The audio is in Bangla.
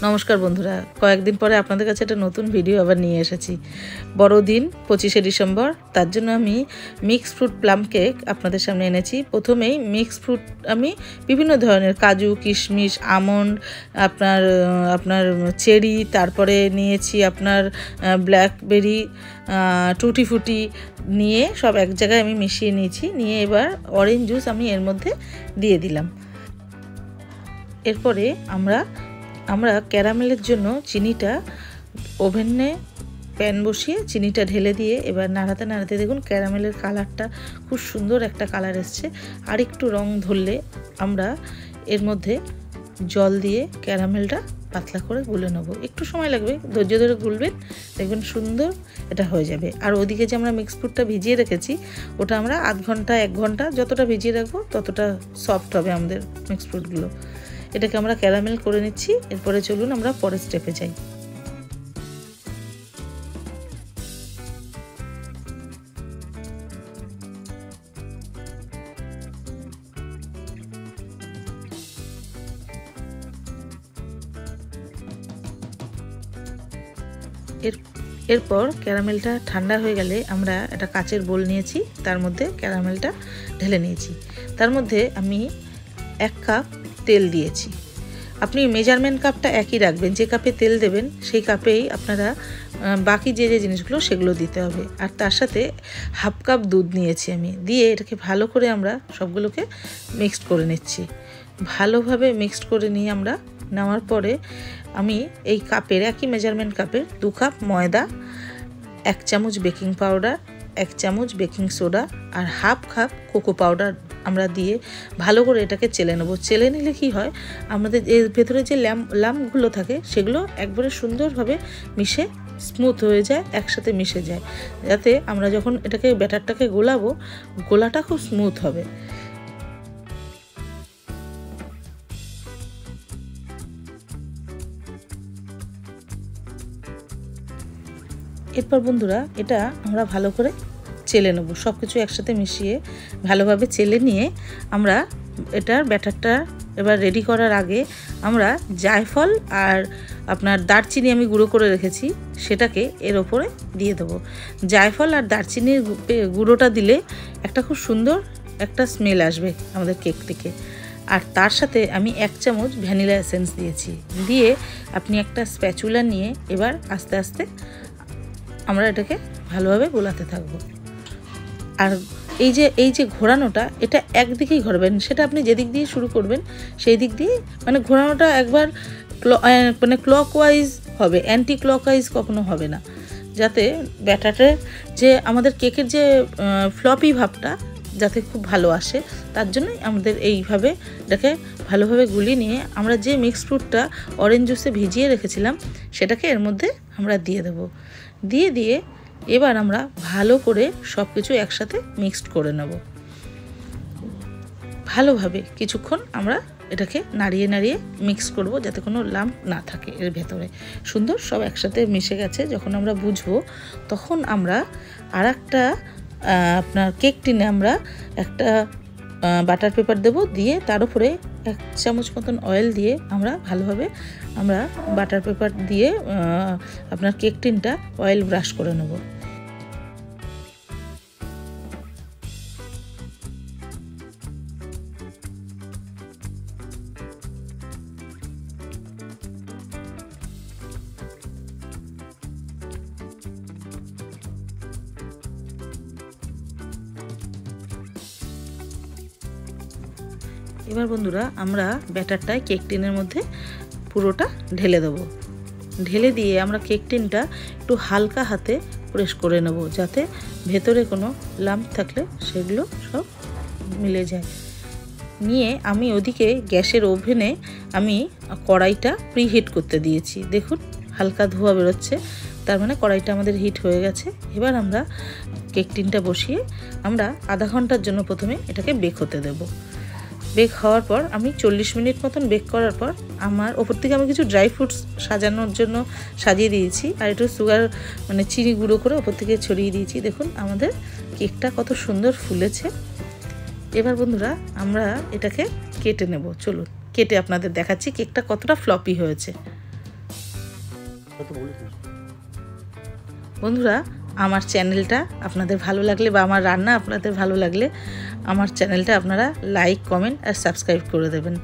নমস্কার বন্ধুরা, কয়েকদিন পরে আপনাদের কাছে একটা নতুন ভিডিও আবার নিয়ে এসেছি। বড়দিন 25শে ডিসেম্বর, তার জন্য আমি মিক্স ফ্রুট প্লাম কেক আপনাদের সামনে এনেছি। প্রথমেই মিক্স ফ্রুট আমি বিভিন্ন ধরনের কাজু, কিশমিশ, আমন্ড, আপনার চেরি, তারপরে নিয়েছি আপনার ব্ল্যাকবেরি, টুটি ফুটি নিয়ে সব এক জায়গায় আমি মিশিয়ে নিয়েছি। নিয়ে এবার অরেঞ্জ জুস আমি এর মধ্যে দিয়ে দিলাম। এরপরে আমরা ক্যারামেলের জন্য চিনিটা ওভেনে প্যান বসিয়ে চিনিটা ঢেলে দিয়ে এবার নাড়াতে নাড়াতে দেখুন ক্যারামেলের কালারটা খুব সুন্দর একটা কালার এসছে। আর একটু রং ধরলে আমরা এর মধ্যে জল দিয়ে ক্যারামেলটা পাতলা করে গুলে নেবো। একটু সময় লাগবে, ধৈর্য ধরে গুলবেন, দেখবেন সুন্দর এটা হয়ে যাবে। আর ওদিকে যে আমরা মিক্স ফ্রুটটা ভিজিয়ে রেখেছি ওটা আমরা আধ ঘন্টা 1 ঘন্টা যতটা ভিজিয়ে রাখবো ততটা সফট হবে আমাদের মিক্স ফ্রুটগুলো। এটাকে আমরা ক্যারামেল করে নিচ্ছি। এরপরে চলুন আমরা পরের স্টেপে যাই। এরপর ক্যারামেলটা ঠান্ডা হয়ে গেলে আমরা একটা কাচের বোল নিয়েছি, তার মধ্যে ক্যারামেলটা ঢেলে নিয়েছি। তার মধ্যে আমি 1 কাপ তেল দিয়েছি। আপনি মেজারমেন্ট কাপটা একই রাখবেন, যে কাপে তেল দেবেন সেই কাপেই আপনারা বাকি যে জিনিসগুলো সেগুলো দিতে হবে। আর তার সাথে 1/2 কাপ দুধ নিয়েছি আমি, দিয়ে এটাকে ভালো করে আমরা সবগুলোকে মিক্সড করে নিচ্ছি। ভালোভাবে মিক্সড করে নিয়ে আমরা নেওয়ার পরে আমি এই কাপের একই মেজারমেন্ট কাপের 2 কাপ ময়দা, 1 চামচ বেকিং পাউডার, 1 চামচ বেকিং সোডা আর 1/2 কাপ কোকো পাউডার আমরা দিয়ে ভালো করে এটাকে চেলে নেব। চেলে নিলে কি হয়, আমাদের এর ভেতরে যে লাম্পগুলো থাকে সেগুলো একবারে সুন্দরভাবে মিশে স্মুথ হয়ে যায়, একসাথে মিশে যায়, যাতে আমরা যখন এটাকে ব্যাটারটাকে গোলাবো গোলাটা খুব স্মুথ হবে। এরপর বন্ধুরা এটা আমরা ভালো করে চেলে নেব, সব কিছু একসাথে মিশিয়ে ভালোভাবে চেলে নিয়ে আমরা এটার ব্যাটারটা এবার রেডি করার আগে আমরা জায়ফল আর আপনার দারচিনি আমি গুঁড়ো করে রেখেছি সেটাকে এর ওপরে দিয়ে দেবো। জায়ফল আর দারচিনির গুঁড়োটা দিলে একটা খুব সুন্দর একটা স্মেল আসবে আমাদের কেক থেকে। আর তার সাথে আমি 1 চামচ ভ্যানিলা এসেন্স দিয়েছি। দিয়ে আপনি একটা স্প্যাচুলা নিয়ে এবার আস্তে আস্তে আমরা এটাকে ভালোভাবে গোলাতে থাকবো। আর এই যে ঘোরানোটা এটা একদিকেই ঘোরাবেন, সেটা আপনি যেদিক দিয়ে শুরু করবেন সেই দিক দিয়ে, মানে ঘোরানোটা একবার মানে ক্লকওয়াইজ হবে, অ্যান্টি ক্লকওয়াইজ কখনো হবে না, যাতে ব্যাটারের যে আমাদের কেকের যে ফ্লপি ভাবটা যাতে খুব ভালো আসে। তার জন্যই আমাদের এইভাবে এটাকে ভালোভাবে গুলিয়ে নিয়ে আমরা যে মিক্স ফ্রুটটা অরেঞ্জ জুসে ভিজিয়ে রেখেছিলাম সেটাকে এর মধ্যে আমরা দিয়ে দেবো। দিয়ে এবার আমরা ভালো করে সব কিছু একসাথে মিক্সড করে নেব। ভালোভাবে কিছুক্ষণ আমরা এটাকে নাড়িয়ে মিক্স করব, যাতে কোনো লাম্প না থাকে এর ভেতরে। সুন্দর সব একসাথে মিশে গেছে যখন আমরা বুঝবো, তখন আমরা আর একটা আপনার কেক টিনে আমরা একটা বাটার পেপার দেবো, দিয়ে তার উপরে 1 চামচ মতন অয়েল দিয়ে আমরা ভালোভাবে বাটার পেপার দিয়ে আপনার কেক টিনটা অয়েল ব্রাশ করে নেব। এবার বন্ধুরা আমরা ব্যাটারটায় কেক টিনের মধ্যে পুরোটা ঢেলে দেবো। ঢেলে দিয়ে আমরা কেক টিনটা একটু হালকা হাতে প্রেস করে নেব, যাতে ভেতরে কোনো লাম্প থাকলে সেগুলো সব মিলে যায়। নিয়ে আমি ওদিকে গ্যাসের ওভেনে আমি কড়াইটা প্রিহিট করতে দিয়েছি। দেখুন হালকা ধোঁয়া বেরোচ্ছে, তার মানে কড়াইটা আমাদের হিট হয়ে গেছে। এবার আমরা কেক টিনটা বসিয়ে আমরা আধা ঘন্টার জন্য প্রথমে এটাকে বেক হতে দেবো। বেক হওয়ার পর আমি 40 মিনিট মতন বেক করার পর আমার ওপর থেকে আমি কিছু ড্রাই ফ্রুটস সাজানোর জন্য সাজিয়ে দিয়েছি, আর একটু সুগার মানে চিনি গুঁড়ো করে ওপর থেকে ছড়িয়ে দিয়েছি। দেখুন আমাদের কেকটা কত সুন্দর ফুলেছে। এবার বন্ধুরা আমরা এটাকে কেটে নেব। চলুন কেটে আপনাদের দেখাচ্ছি কেকটা কতটা ফ্লপি হয়েছে। বন্ধুরা, আমার চ্যানেলটা আপনাদের ভালো লাগলে বা আমার রান্না আপনাদের ভালো লাগলে আমার চ্যানেলটা আপনারা লাইক, কমেন্ট আর সাবস্ক্রাইব করে দেবেন।